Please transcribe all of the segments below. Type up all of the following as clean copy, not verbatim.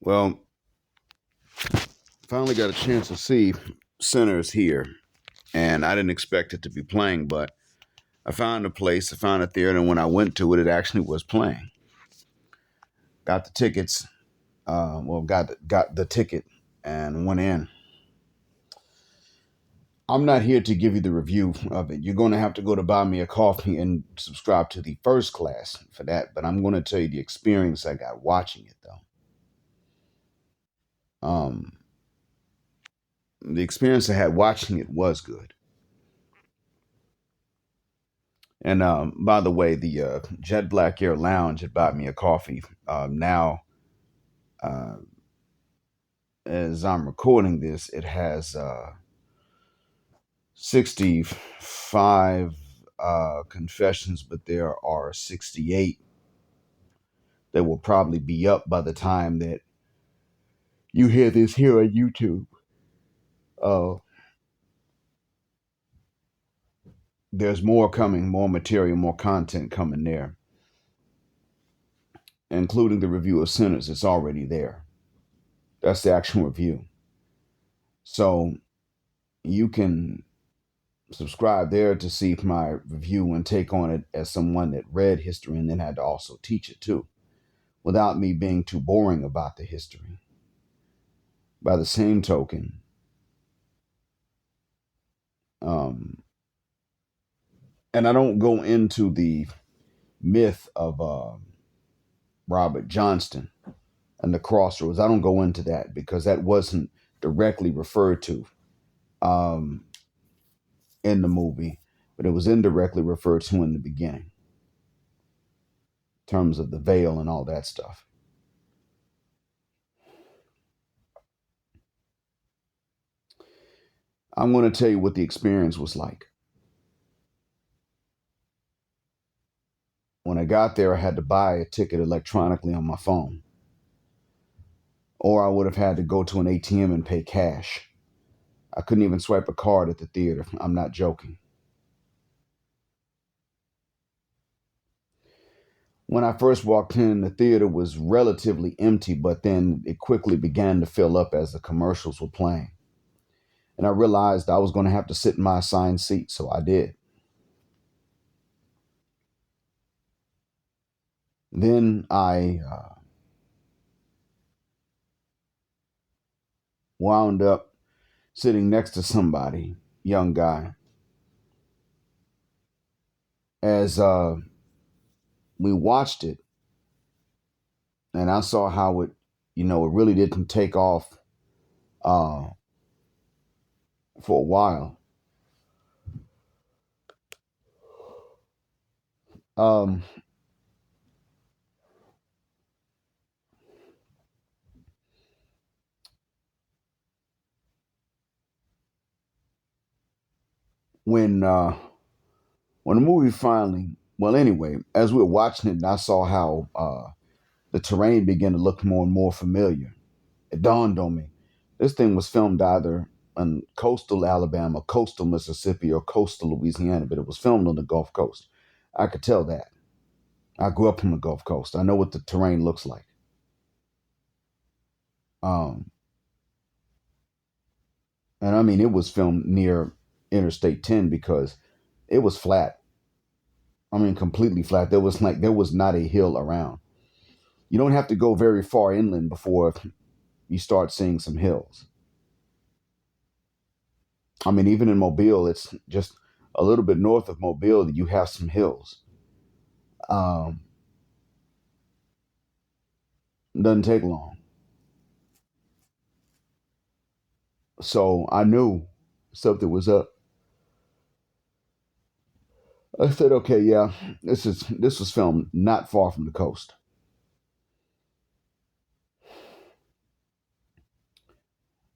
Well, finally got a chance to see Sinners here, and I didn't expect it to be playing, but I found a place, I found a theater, and when I went to it, it actually was playing. Got the tickets, got the ticket, and went in. I'm not here to give you the review of it. You're going to have to go to buy me a coffee and subscribe to the first class for that. But I'm going to tell you the experience I got watching it, though. The experience I had watching it was good. And by the way, the Jet Black Air Lounge had bought me a coffee. Now, uh, as I'm recording this, it has 65 confessions, but there are 68 that will probably be up by the time that you hear this here on YouTube. Uh, there's more coming, more material, more content coming there, including the review of Sinners. It's already there. That's the actual review. So you can subscribe there to see my review and take on it as someone that read history and then had to also teach it too, without me being too boring about the history. By the same token, um, and I don't go into the myth of Robert Johnston and the Crossroads. I don't go into that because that wasn't directly referred to um, in the movie, but it was indirectly referred to in the beginning, in terms of the veil and all that stuff. I'm going to tell you what the experience was like. When I got there, I had to buy a ticket electronically on my phone, or I would have had to go to an ATM and pay cash. I couldn't even swipe a card at the theater. I'm not joking. When I first walked in, the theater was relatively empty, but then it quickly began to fill up as the commercials were playing. And I realized I was going to have to sit in my assigned seat, so I did. Then I wound up sitting next to somebody, young guy, as we watched it, and I saw how it really didn't take off uh, for a while. Um, when when the movie finally, well, anyway, as we were watching it, and I saw how the terrain began to look more and more familiar. It dawned on me this thing was filmed either in coastal Alabama, coastal Mississippi, or coastal Louisiana, but it was filmed on the Gulf Coast. I could tell that. I grew up on the Gulf Coast. I know what the terrain looks like. Um, and I mean, it was filmed near Interstate 10 because it was flat. I mean, completely flat. There was not a hill around. You don't have to go very far inland before you start seeing some hills. I mean, even in Mobile, it's just a little bit north of Mobile that you have some hills. Um, doesn't take long. So I knew something was up. I said, okay, yeah, this was filmed not far from the coast.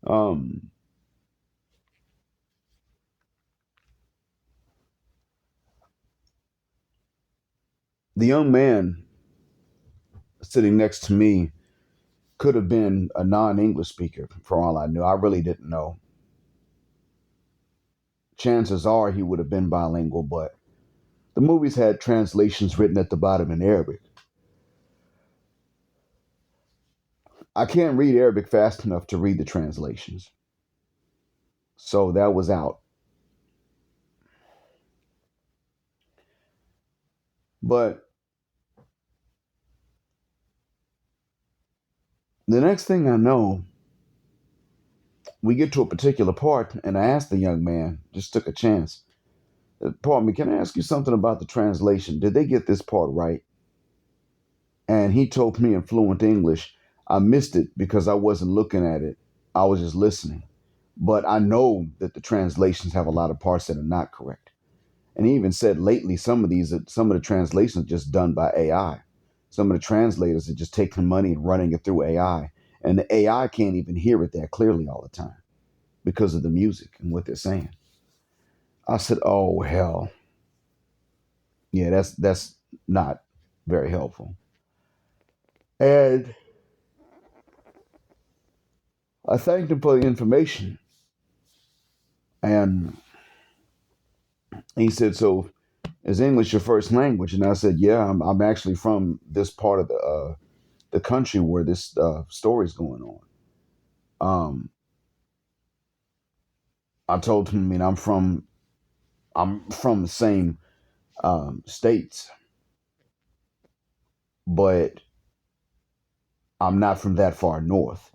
Um, the young man sitting next to me could have been a non-English speaker for all I knew. I really didn't know. Chances are he would have been bilingual, but the movies had translations written at the bottom in Arabic. I can't read Arabic fast enough to read the translations. So that was out. But the next thing I know, we get to a particular part, and I asked the young man, just took a chance. Pardon me, can I ask you something about the translation? Did they get this part right? And he told me in fluent English, I missed it because I wasn't looking at it. I was just listening. But I know that the translations have a lot of parts that are not correct. And he even said lately some of the translations are just done by AI. Some of the translators are just taking money and running it through AI. And the AI can't even hear it that clearly all the time because of the music and what they're saying. I said, "Oh hell, yeah, that's not very helpful." And I thanked him for the information, and he said, "So, is English your first language?" And I said, "Yeah, I'm actually from this part of the country where this story's going on." I told him, I mean, I'm from the same states, but I'm not from that far north.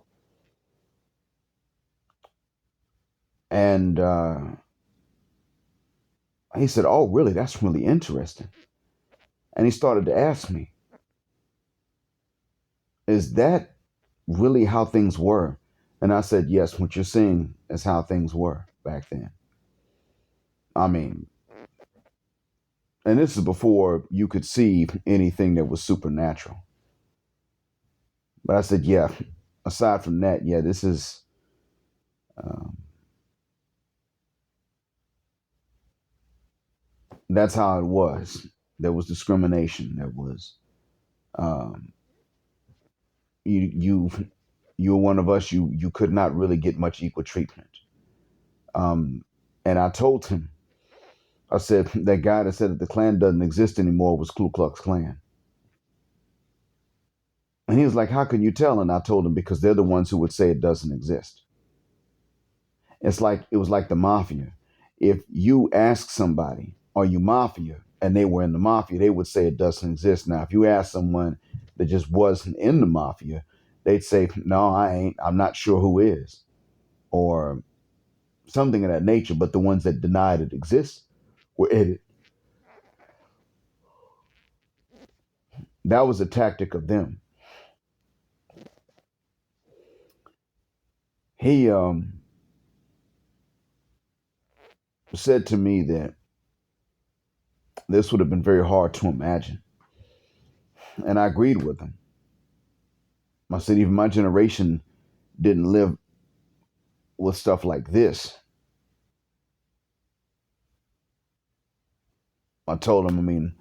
And he said, "Oh, really? That's really interesting." And he started to ask me, "Is that really how things were?" And I said, "Yes, what you're seeing is how things were back then." I mean, and this is before you could see anything that was supernatural. But I said, "Yeah, aside from that, yeah, this is, um, that's how it was. There was discrimination. There was, um, you you were one of us. You could not really get much equal treatment." Um, and I told him, I said, that guy that said that the Klan doesn't exist anymore was Ku Klux Klan. And he was like, "How can you tell?" And I told him, because they're the ones who would say it doesn't exist. It was like the mafia. If you ask somebody, "Are you mafia?" and they were in the mafia, they would say it doesn't exist. Now, if you ask someone that just wasn't in the mafia, they'd say, "No, I ain't. I'm not sure who is," or something of that nature. But the ones that denied it exists were in it. That was a tactic of them. He said to me that this would have been very hard to imagine. And I agreed with him. I said, even my generation didn't live with stuff like this. I told him, I mean,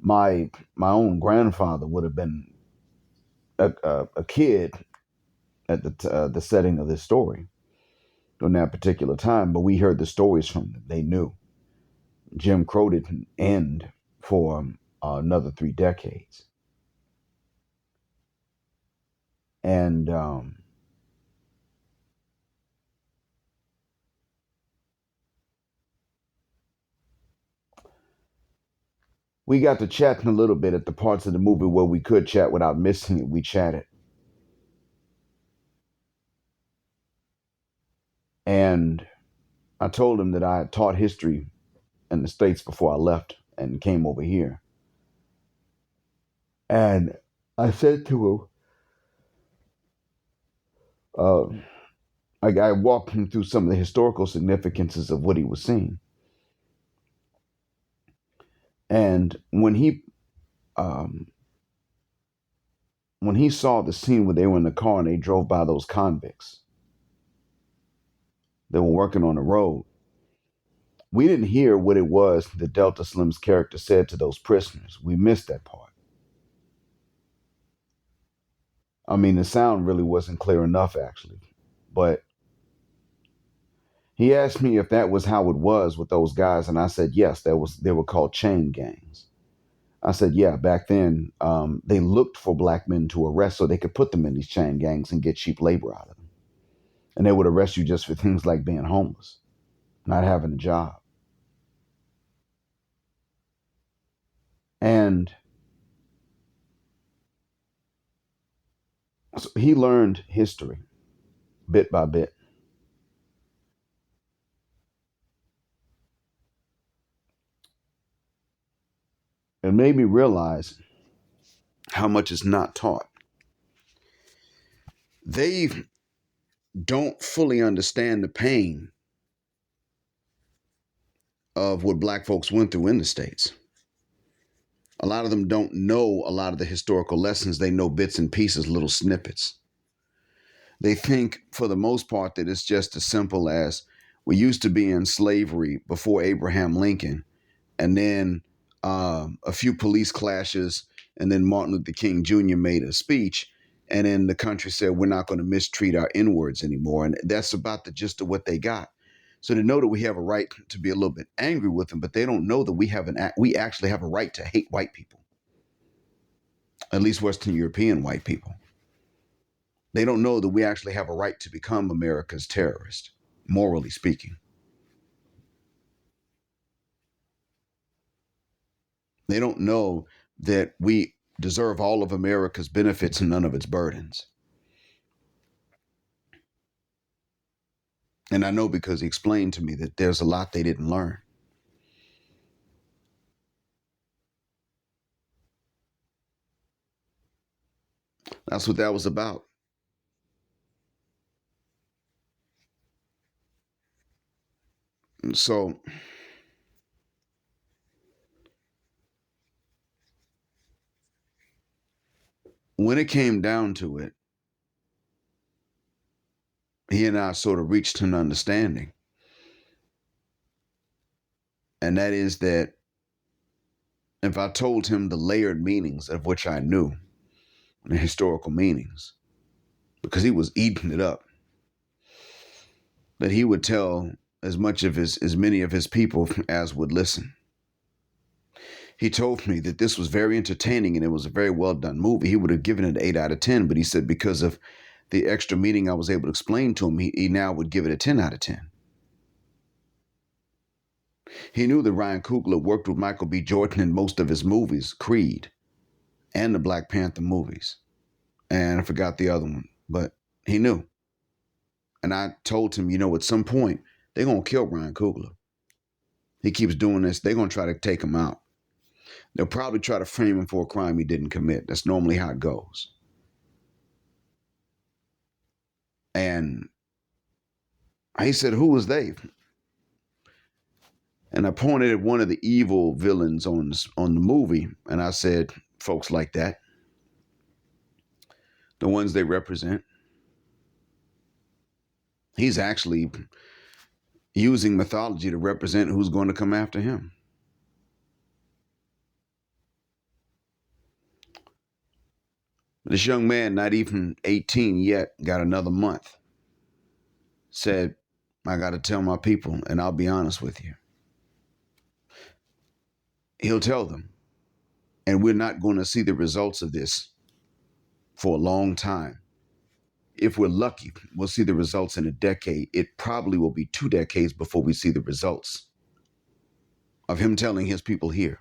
my own grandfather would have been a kid at the setting of this story during that particular time, but we heard the stories from them. They knew Jim Crow didn't end for another 3 decades, and we got to chatting a little bit at the parts of the movie where we could chat without missing it. We chatted, and I told him that I had taught history in the States before I left and came over here. And I said to him, uh, I walked him through some of the historical significances of what he was seeing. And um, when he saw the scene where they were in the car and they drove by those convicts that were working on the road, we didn't hear what it was that Delta Slim's character said to those prisoners. We missed that part. I mean, the sound really wasn't clear enough, actually. But he asked me if that was how it was with those guys, and I said yes. That was they were called chain gangs. I said, yeah, back then they looked for black men to arrest so they could put them in these chain gangs and get cheap labor out of them. And they would arrest you just for things like being homeless, not having a job. And so he learned history bit by bit. It made me realize how much is not taught. They don't fully understand the pain of what black folks went through in the States. A lot of them don't know a lot of the historical lessons. They know bits and pieces, little snippets. They think, for the most part, that it's just as simple as we used to be in slavery before Abraham Lincoln, and then a few police clashes, and then Martin Luther King Jr. made a speech, and then the country said, we're not going to mistreat our N-words anymore. And that's about the gist of what they got. So they know that we have a right to be a little bit angry with them, but they don't know that we actually have a right to hate white people, at least Western European white people. They don't know that we actually have a right to become America's terrorist, morally speaking. They don't know that we deserve all of America's benefits and none of its burdens. And I know because he explained to me that there's a lot they didn't learn. That's what that was about. And so when it came down to it, he and I sort of reached an understanding. And that is that if I told him the layered meanings of which I knew, the historical meanings, because he was eating it up, that he would tell as many of his people as would listen. He told me that this was very entertaining and it was a very well done movie. He would have given it an 8 out of 10, but he said because of the extra meaning I was able to explain to him, he now would give it a 10 out of 10. He knew that Ryan Coogler worked with Michael B. Jordan in most of his movies, Creed and the Black Panther movies. And I forgot the other one, but he knew. And I told him, at some point, they're going to kill Ryan Coogler. He keeps doing this. They're going to try to take him out. They'll probably try to frame him for a crime he didn't commit. That's normally how it goes. And he said, who was they? And I pointed at one of the evil villains on the movie, and I said, folks like that, the ones they represent. He's actually using mythology to represent who's going to come after him. This young man, not even 18 yet, got another month, said, I got to tell my people, and I'll be honest with you. He'll tell them. And we're not going to see the results of this for a long time. If we're lucky, we'll see the results in a decade. It probably will be 2 decades before we see the results of him telling his people here.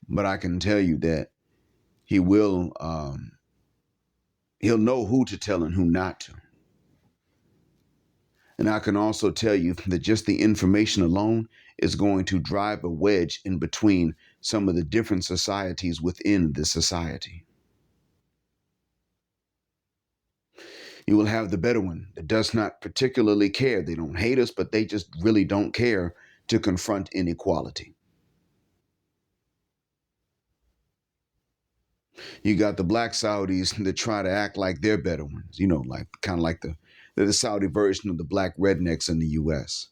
But I can tell you that he will, he'll know who to tell and who not to. And I can also tell you that just the information alone is going to drive a wedge in between some of the different societies within the society. You will have the Bedouin that does not particularly care. They don't hate us, but they just really don't care to confront inequality. You got the black Saudis that try to act like they're Bedouins, like kind of like they're the Saudi version of the black rednecks in the U.S.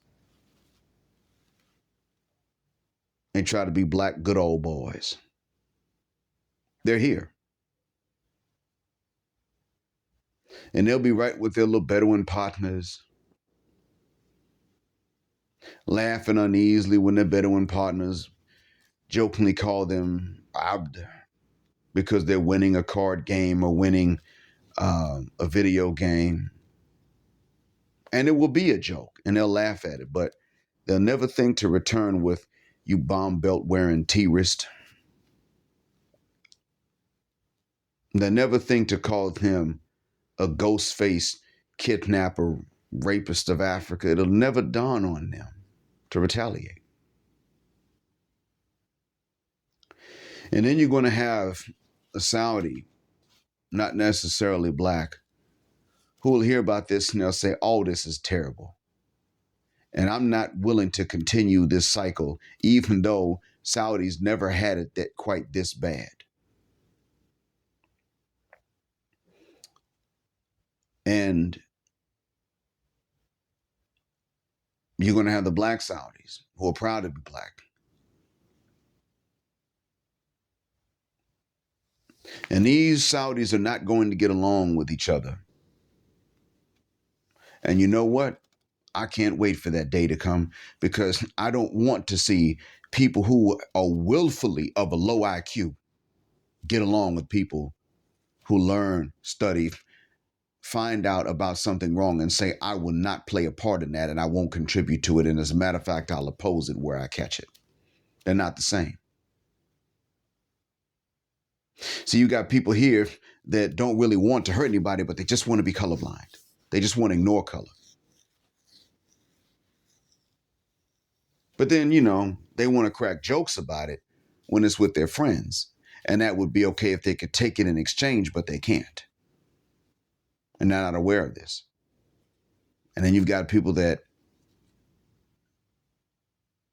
They try to be black good old boys. They're here. And they'll be right with their little Bedouin partners, laughing uneasily when their Bedouin partners jokingly call them abd because they're winning a card game or winning a video game. And it will be a joke and they'll laugh at it, but they'll never think to return with "you bomb belt wearing terrorist." They'll never think to call him a ghost faced kidnapper, rapist of Africa. It'll never dawn on them to retaliate. And then you're going to have a Saudi, not necessarily black, who will hear about this and they'll say, "Oh, this is terrible. And I'm not willing to continue this cycle, even though Saudis never had it that quite this bad." And you're going to have the black Saudis who are proud to be black. And these Saudis are not going to get along with each other. And you know what? I can't wait for that day to come, because I don't want to see people who are willfully of a low IQ get along with people who learn, study, find out about something wrong and say, "I will not play a part in that and I won't contribute to it. And as a matter of fact, I'll oppose it where I catch it." They're not the same. So you got people here that don't really want to hurt anybody, but they just want to be colorblind. They just want to ignore color. But then, they want to crack jokes about it when it's with their friends. And that would be okay if they could take it in exchange, but they can't. And they're not aware of this. And then you've got people that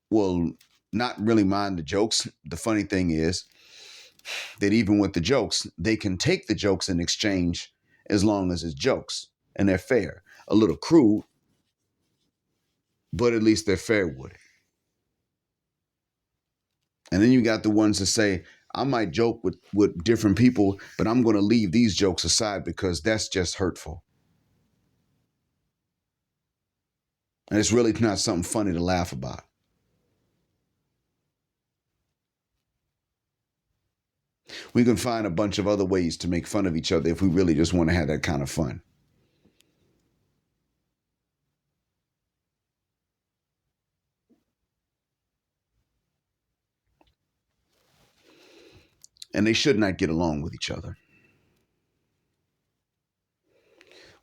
will not really mind the jokes. The funny thing is that even with the jokes, they can take the jokes in exchange as long as it's jokes and they're fair. A little crude, but at least they're fair with it. And then you got the ones that say, "I might joke with different people, but I'm going to leave these jokes aside because that's just hurtful. And it's really not something funny to laugh about." We can find a bunch of other ways to make fun of each other if we really just want to have that kind of fun. And they should not get along with each other.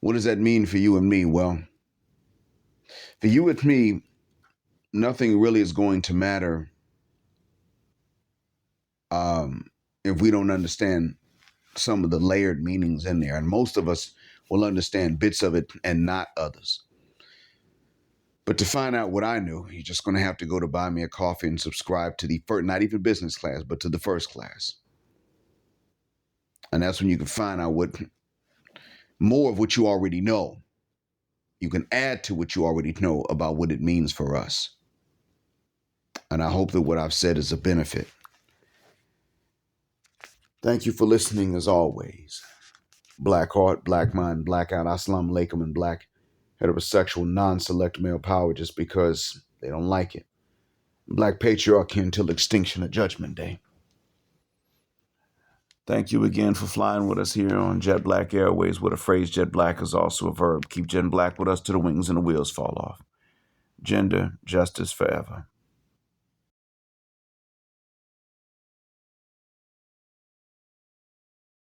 What does that mean for you and me? Well, for you and me, nothing really is going to matter if we don't understand some of the layered meanings in there. And most of us will understand bits of it and not others. But to find out what I knew, you're just going to have to go to Buy Me a Coffee and subscribe to the first, not even business class, but to the first class. And that's when you can find out more of what you already know. You can add to what you already know about what it means for us. And I hope that what I've said is a benefit. Thank you for listening as always. Black heart, black mind, blackout, assalamu alaikum, and black heterosexual non-select male power just because they don't like it. Black patriarchy until extinction of Judgment Day. Thank you again for flying with us here on Jet Black Airways, where the phrase jet black is also a verb. Keep jet black with us till the wings and the wheels fall off. Gender, justice forever.